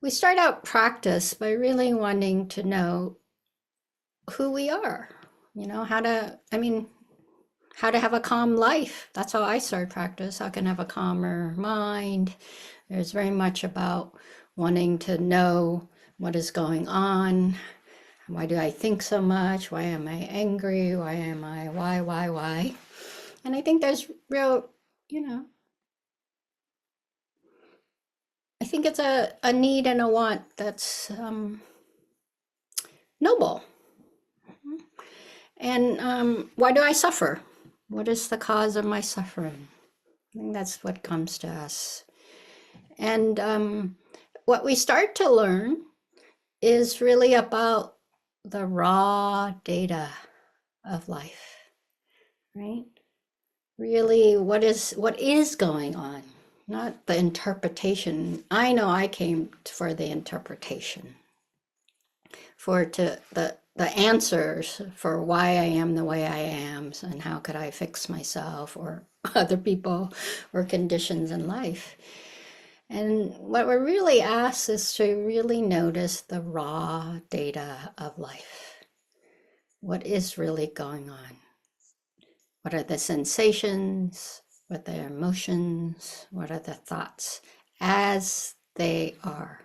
We start out practice by really wanting to know who we are, how to have a calm life. That's how I start practice. How can I have a calmer mind? There's very much about wanting to know what is going on. Why do I think so much? Why am I angry? Why? And I think there's real, you know, I think it's a need and a want that's noble. And why do I suffer? What is the cause of my suffering? I think that's what comes to us. And what we start to learn is really about the raw data of life, right? Really, what is going on, not the interpretation. I know I came for the interpretation, the answers for why I am the way I am, and how could I fix myself or other people or conditions in life. And what we're really asked is to really notice the raw data of life. What is really going on? What are the sensations? What are the emotions? What are the thoughts as they are?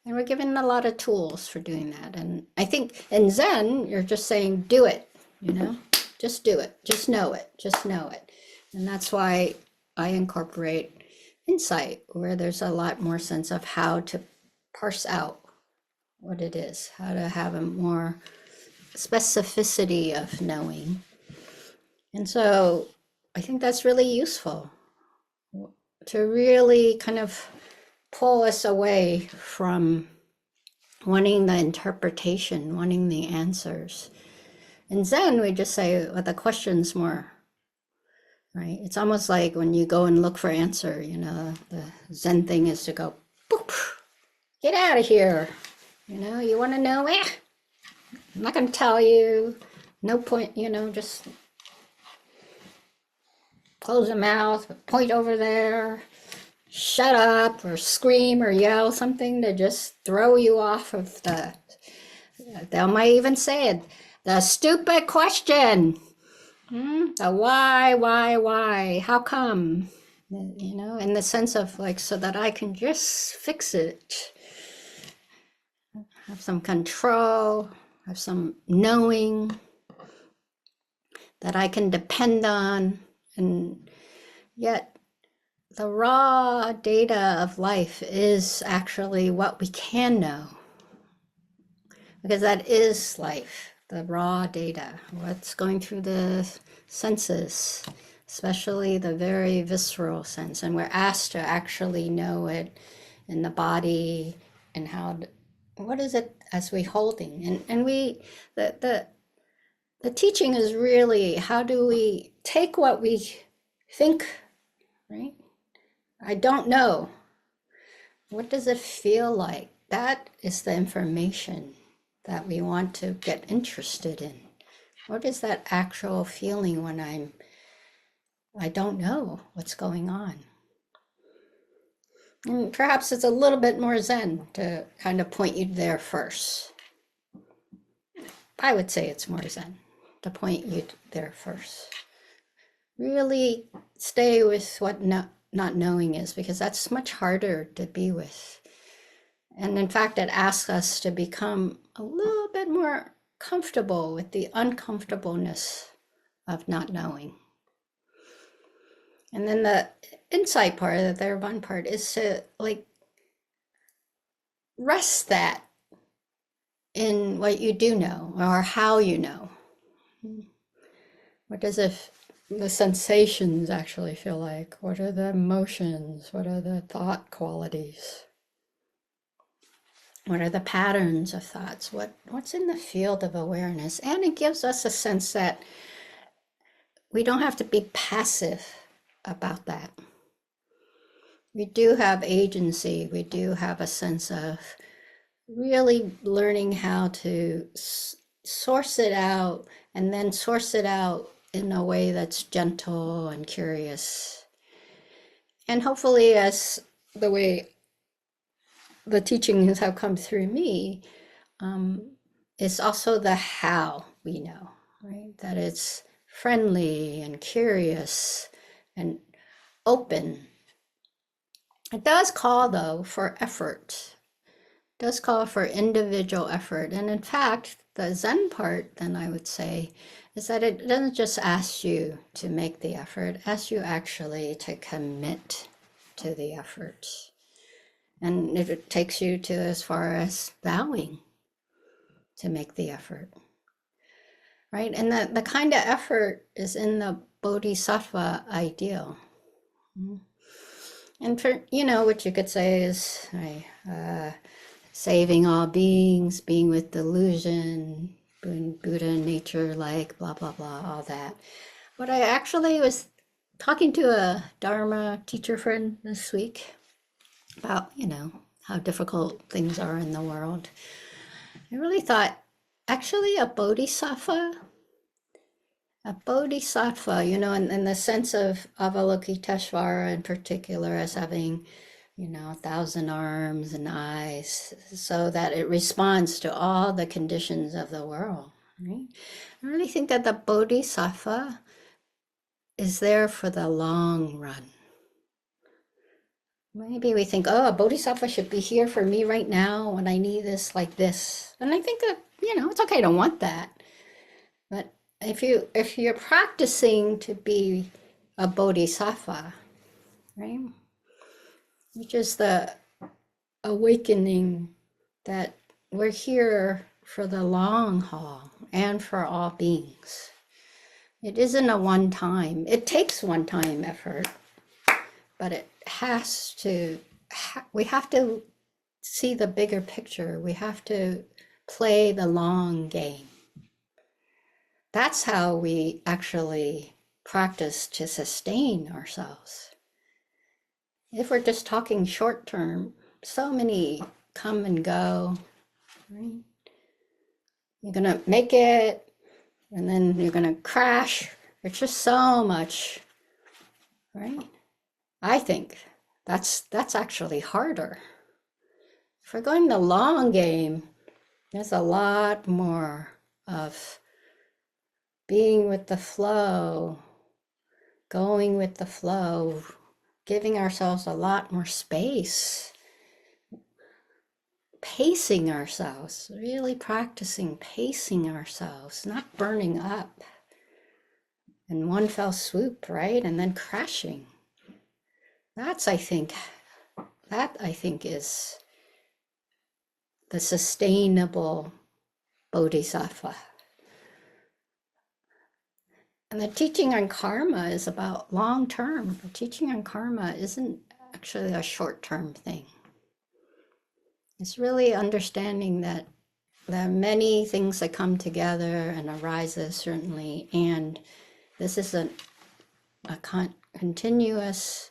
And we're given a lot of tools for doing that. And I think in Zen, you're just saying, do it, just do it, just know it, just know it. And that's why I incorporate insight, where there's a lot more sense of how to parse out what it is, how to have a more specificity of knowing. And so I think that's really useful to really kind of pull us away from wanting the interpretation, wanting the answers. In Zen, we just say, well, the question's more, right? It's almost like when you go and look for answer, the Zen thing is to go, boop, get out of here. You want to know, I'm not going to tell you. No point, just close your mouth, point over there, shut up, or scream or yell something to just throw you off of they might even say it, the stupid question. The why, how come? In the sense of like, so that I can just fix it, have some control, have some knowing that I can depend on. And yet the raw data of life is actually what we can know, because that is life, the raw data, what's going through the senses, especially the very visceral sense. And we're asked to actually know it in the body and what is it as we holding? And the teaching is really, how do we take what we think, right? I don't know. What does it feel like? That is the information that we want to get interested in. What is that actual feeling when I don't know what's going on? And perhaps it's a little bit more Zen to kind of point you there first. I would say it's more Zen to point you there first. Really stay with what not knowing is, because that's much harder to be with. And in fact, it asks us to become a little bit more comfortable with the uncomfortableness of not knowing. And then the insight part, the Theravada part, is to like rest that in what you do know, or how you know. What does the sensations actually feel like? What are the emotions? What are the thought qualities? What are the patterns of thoughts? What's in the field of awareness? And it gives us a sense that we don't have to be passive about that. We do have agency. We do have a sense of really learning how to source it out, and then source it out in a way that's gentle and curious. And hopefully, as the way the teachings have come through me, is also the how we know, right? That it's friendly and curious and open. It does call, though, for effort. It does call for individual effort. And in fact, the Zen part, then I would say, is that it doesn't just ask you to make the effort, it asks you actually to commit to the effort. And it takes you to as far as vowing to make the effort, right? And the kind of effort is in the Bodhisattva ideal. And for, what you could say is saving all beings, being with delusion, Buddha nature, like blah, blah, blah, all that. But I actually was talking to a Dharma teacher friend this week about, how difficult things are in the world. I really thought, actually, a bodhisattva, in the sense of Avalokiteshvara in particular, as having, 1,000 arms and eyes, so that it responds to all the conditions of the world, right? I really think that the bodhisattva is there for the long run. Maybe we think, oh, a bodhisattva should be here for me right now when I need this, like this. And I think that, it's okay to want that. But if you're practicing to be a bodhisattva, right? Which is the awakening that we're here for the long haul and for all beings. It isn't a one-time. It takes one-time effort, but it has to, we have to see the bigger picture. We have to play the long game. That's how we actually practice to sustain ourselves. If we're just talking short term, so many come and go, right? You're gonna make it, and then you're gonna crash. It's just so much, right? I think that's actually harder. If we're going the long game, there's a lot more of being with the flow, going with the flow, giving ourselves a lot more space, pacing ourselves, really practicing pacing ourselves, not burning up in one fell swoop, right? And then crashing. That I think is the sustainable bodhisattva. And the teaching on karma is about long term. The teaching on karma isn't actually a short term thing. It's really understanding that there are many things that come together and arises, certainly, and this is a continuous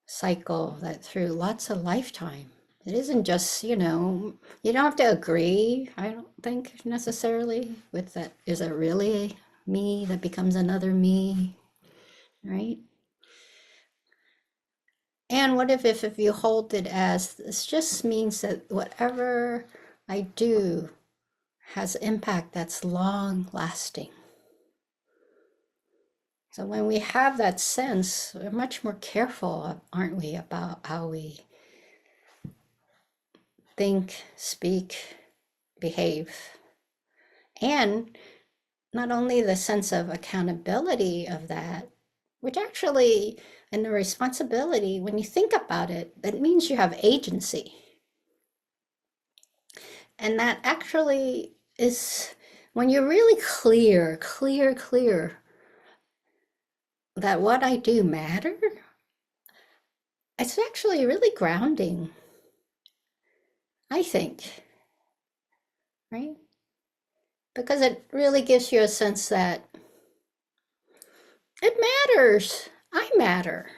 cycle that through lots of lifetime. It isn't just, you don't have to agree, I don't think, necessarily, with that. Is it really me that becomes another me, right? And what if you hold it as, this just means that whatever I do has impact that's long lasting. So when we have that sense, we're much more careful, aren't we, about how we think, speak, behave. And not only the sense of accountability of that, which actually, and the responsibility, when you think about it, it means you have agency. And that actually is, when you're really clear that what I do matter, it's actually really grounding, I think, right? Because it really gives you a sense that it matters. I matter.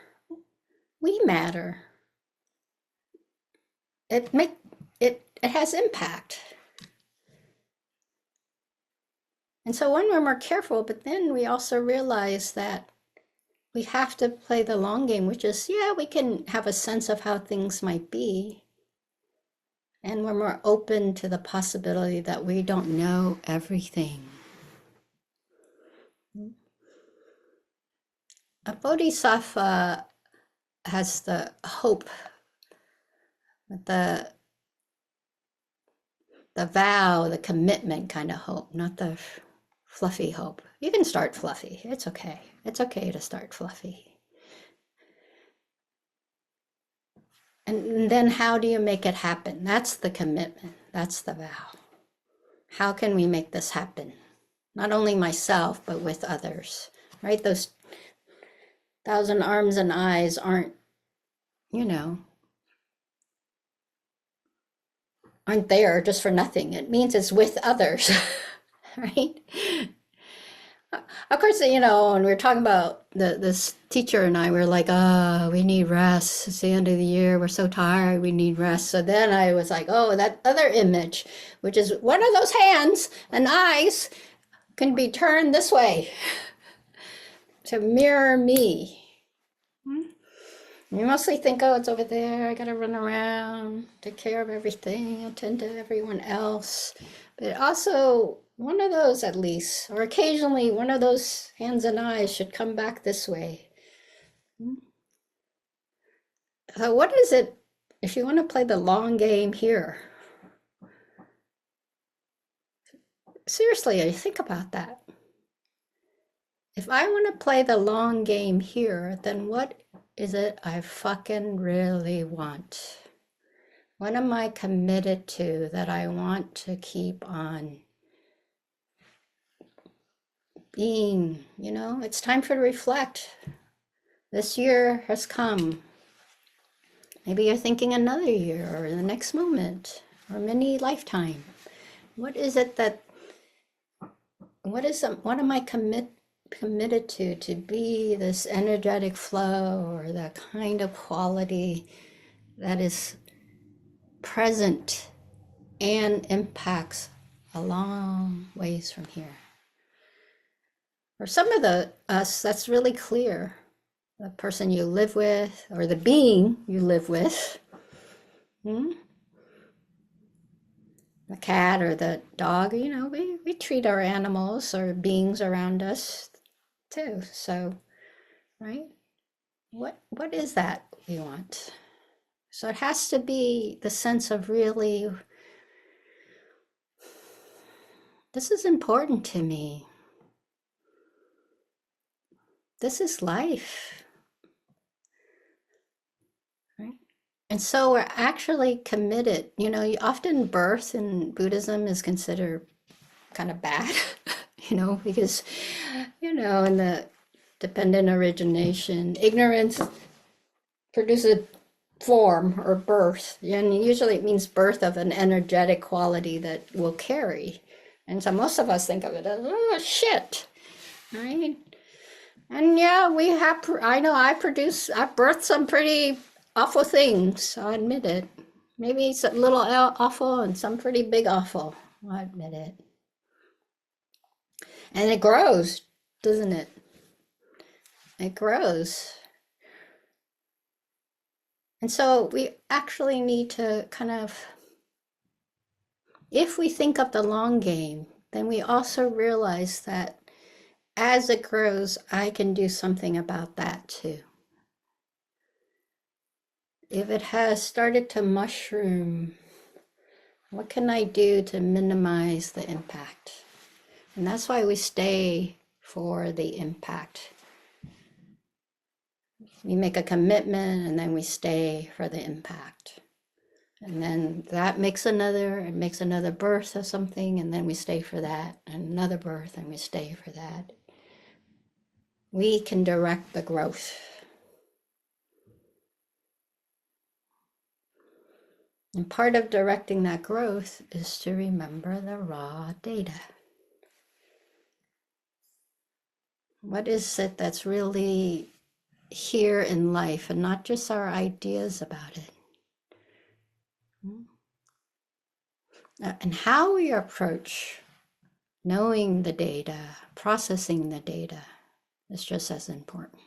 We matter. It has impact. And so when we're more careful, but then we also realize that we have to play the long game, which is, yeah, we can have a sense of how things might be, And we're more open to the possibility that we don't know everything. A bodhisattva has the hope, the vow, the commitment kind of hope, not the fluffy hope. You can start fluffy. It's okay. It's okay to start fluffy. And then how do you make it happen? That's the commitment. That's the vow. How can we make this happen? Not only myself, but with others, right? Those 1,000 arms and eyes aren't, aren't there just for nothing. It means it's with others, right? Of course, when we were talking about this teacher and I were like, we need rest. It's the end of the year. We're so tired. We need rest. So then I was like, oh, that other image, which is one of those hands and eyes can be turned this way to mirror me. You mostly think, oh, it's over there. I got to run around, take care of everything, attend to everyone else. But also, one of those at least, or occasionally one of those hands and eyes should come back this way. So what is it, if you want to play the long game here? Seriously, think about that. If I want to play the long game here, then what is it I fucking really want? What am I committed to that I want to keep on being? It's time for to reflect. This year has come. Maybe you're thinking another year or the next moment or many lifetime. What is it that, what am I committed to be this energetic flow or the kind of quality that is present and impacts a long ways from here? For some of us, that's really clear. The person you live with or the being you live with, the cat or the dog, we treat our animals or beings around us too. So, right? What is that we want? So it has to be the sense of really, this is important to me. This is life. Right? And so we're actually committed. Often birth in Buddhism is considered kind of bad, because, in the dependent origination, ignorance produces form or birth. And usually it means birth of an energetic quality that will carry. And so most of us think of it as, oh, shit, right? And yeah, I birthed some pretty awful things. I'll admit it. Maybe it's a little awful and some pretty big awful. I'll admit it. And it grows, doesn't it? It grows. And so we actually need to kind of, if we think of the long game, then we also realize that as it grows, I can do something about that too. If it has started to mushroom, what can I do to minimize the impact? And that's why we stay for the impact. We make a commitment and then we stay for the impact. And then that makes another birth of something, and then we stay for that, and another birth, and we stay for that. We can direct the growth. And part of directing that growth is to remember the raw data. What is it that's really here in life, and not just our ideas about it? And how we approach knowing the data, processing the data, is just as important.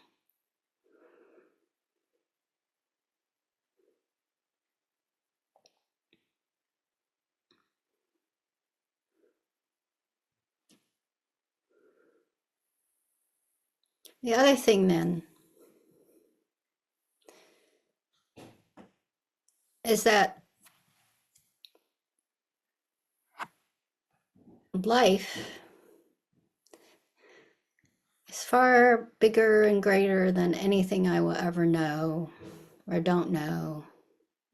The other thing then is that life is far bigger and greater than anything I will ever know or don't know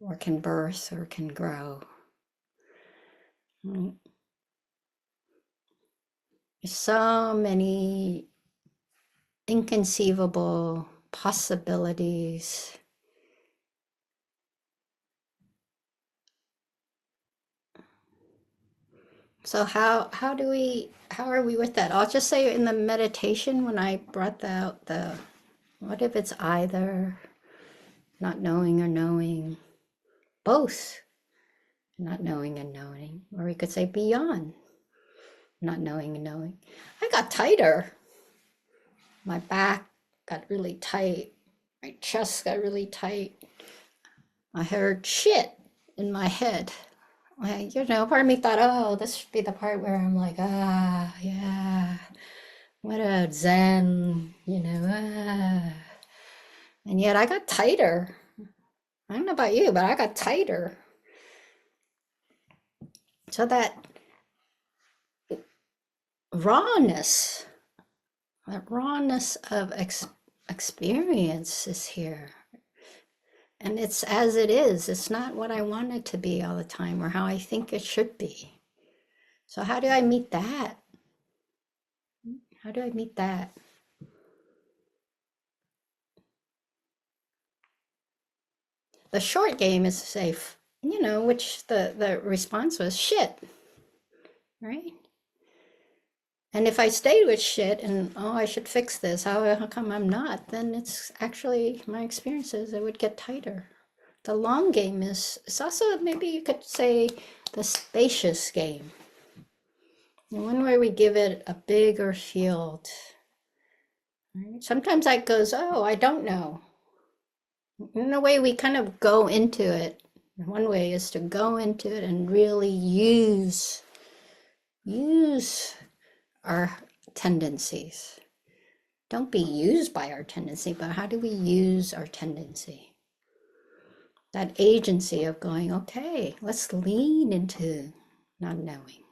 or can birth or can grow. Right? There's so many inconceivable possibilities. So how are we with that? I'll just say in the meditation when I brought out the what if it's either not knowing or knowing, both not knowing and knowing, or we could say beyond not knowing and knowing. I got tighter. My back got really tight. My chest got really tight. I heard shit in my head. Like, part of me thought, oh, this should be the part where I'm like, yeah, what a zen, And yet I got tighter. I don't know about you, but I got tighter. So that rawness, of experience is here. And it's as it is. It's not what I want it to be all the time or how I think it should be. So how do I meet that? How do I meet that? The short game is to say, which the response was shit, right? And if I stayed with shit and, oh, I should fix this, how come I'm not? Then it's actually, my experiences, it would get tighter. The long game is, it's also, maybe you could say, the spacious game. The one where we give it a bigger field. Right? Sometimes that goes, oh, I don't know. In a way, we kind of go into it. One way is to go into it and really use our tendencies. Don't be used by our tendency, but how do we use our tendency? That agency of going, okay, let's lean into not knowing.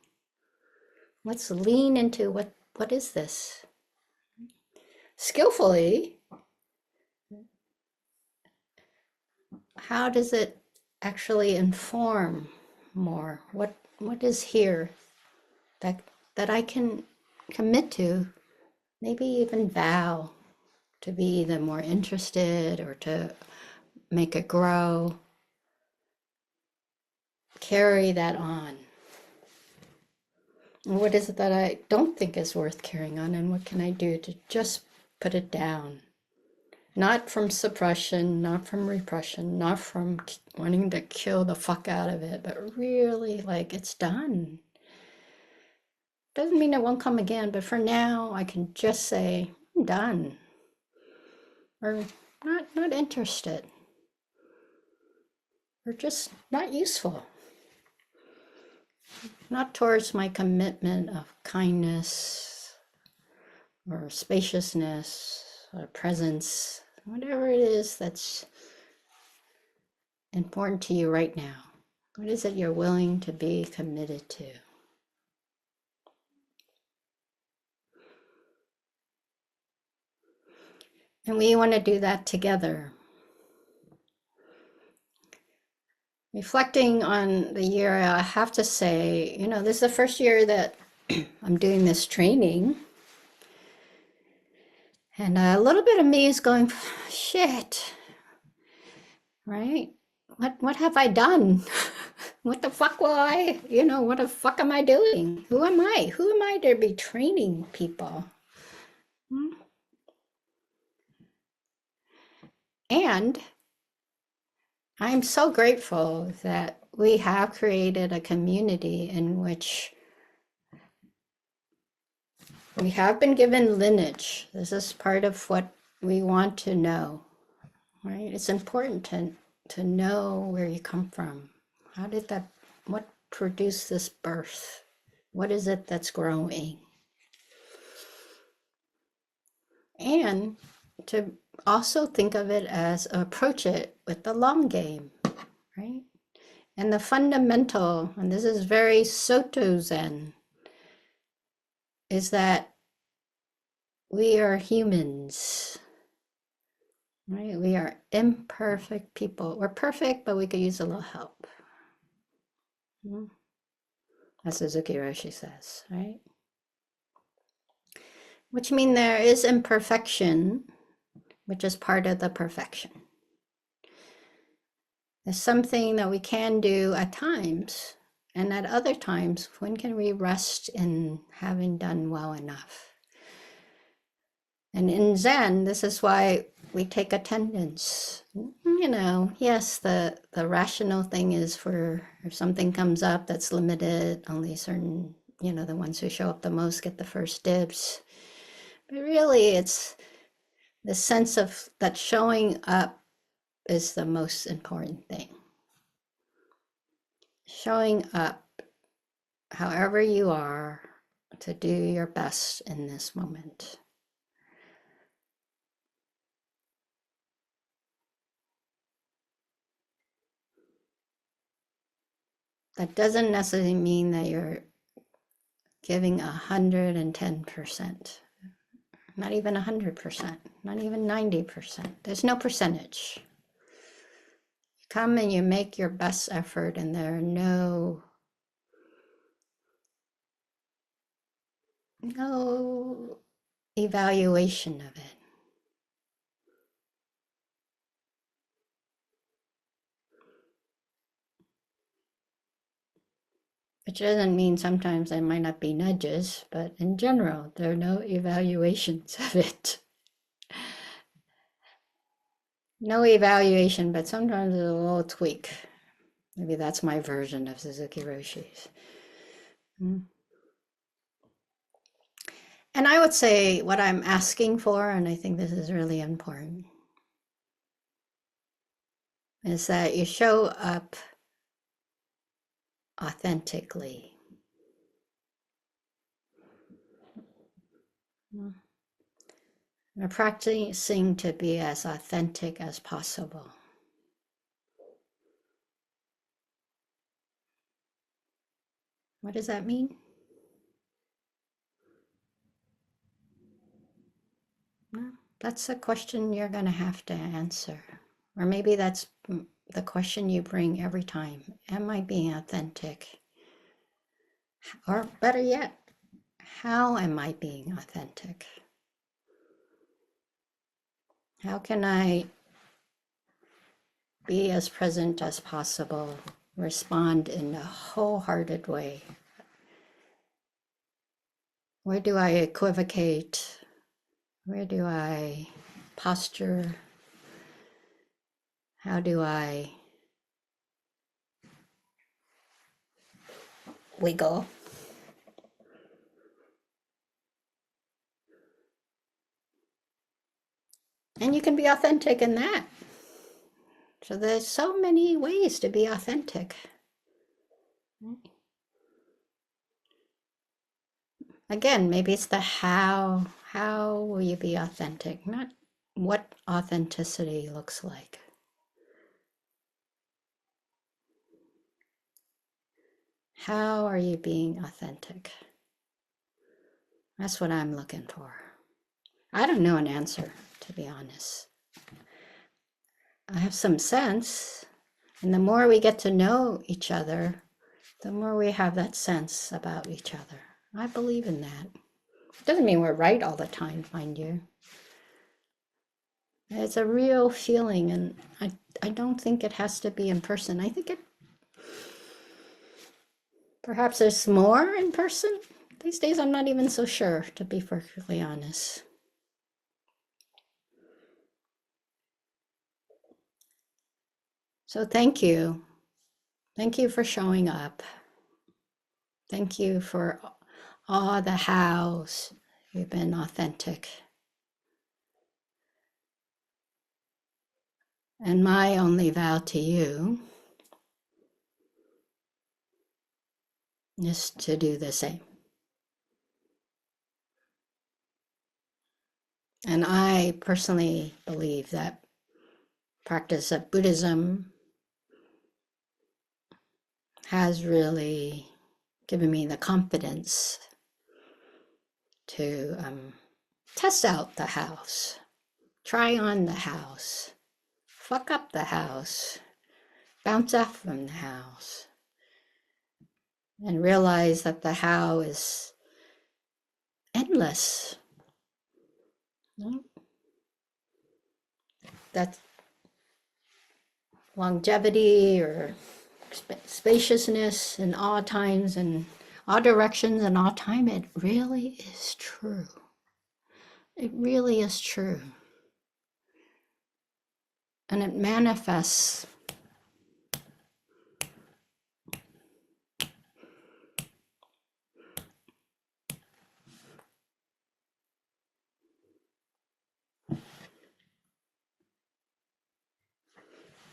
Let's lean into what is this? Skillfully, how does it actually inform more? What is here that I can commit to, maybe even vow to be either more interested or to make it grow, carry that on. And what is it that I don't think is worth carrying on, and what can I do to just put it down? Not from suppression, not from repression, not from wanting to kill the fuck out of it, but really like it's done. Doesn't mean it won't come again, but for now I can just say, I'm done. Or not interested. Or just not useful. Not towards my commitment of kindness or spaciousness or presence, whatever it is that's important to you right now. What is it you're willing to be committed to? And we want to do that together. Reflecting on the year, I have to say, this is the first year that I'm doing this training. And a little bit of me is going, shit, right? What have I done? What the fuck will I, what the fuck am I doing? Who am I? Who am I to be training people? And I'm so grateful that we have created a community in which we have been given lineage. This is part of what we want to know, right? It's important to know where you come from. What produced this birth? What is it that's growing? and to also think of it as approach it with the long game, right? And the fundamental, and this is very Soto Zen, is that we are humans, right? We are imperfect people. We're perfect, but we could use a little help. As Suzuki Roshi says, right? Which means there is imperfection, which is part of the perfection. There's something that we can do at times, and at other times, when can we rest in having done well enough? And in Zen, this is why we take attendance. You know, yes, the rational thing is for if something comes up that's limited, only certain, you know, the ones who show up the most get the first dibs. But really, it's the sense of that showing up is the most important thing. Showing up, however you are, to do your best in this moment. That doesn't necessarily mean that you're giving 110%, not even 100%, not even 90%. There's no percentage. You come and you make your best effort, and there are no evaluation of it. Which doesn't mean sometimes there might not be nudges, but in general, there are no evaluations of it. No evaluation, but sometimes a little tweak. Maybe that's my version of Suzuki Roshi's. And I would say what I'm asking for, and I think this is really important, is that you show up authentically. We're practicing to be as authentic as possible. What does that mean? Well, that's a question you're going to have to answer. Or maybe that's the question you bring every time. Am I being authentic? Or better yet, how am I being authentic? How can I be as present as possible, respond in a wholehearted way? Where do I equivocate? Where do I posture? How do I wiggle? And you can be authentic in that. So there's so many ways to be authentic. Again, maybe it's the how. How will you be authentic? Not what authenticity looks like. How are you being authentic? That's what I'm looking for. I don't know an answer, to be honest. I have some sense, and the more we get to know each other, the more we have that sense about each other. I believe in that. It doesn't mean we're right all the time, mind you. It's a real feeling, and I don't think it has to be in person. I think it perhaps there's more in person. These days I'm not even so sure, to be perfectly honest. So thank you. Thank you for showing up. Thank you for all the hows. You've been authentic. And my only vow to you is to do the same. And I personally believe that practice of Buddhism has really given me the confidence to test out the house, try on the house, fuck up the house, bounce off from the house, and realize that the how is endless. That longevity or spaciousness in all times and all directions and all time, it really is true. It really is true. And it manifests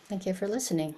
Thank you for listening.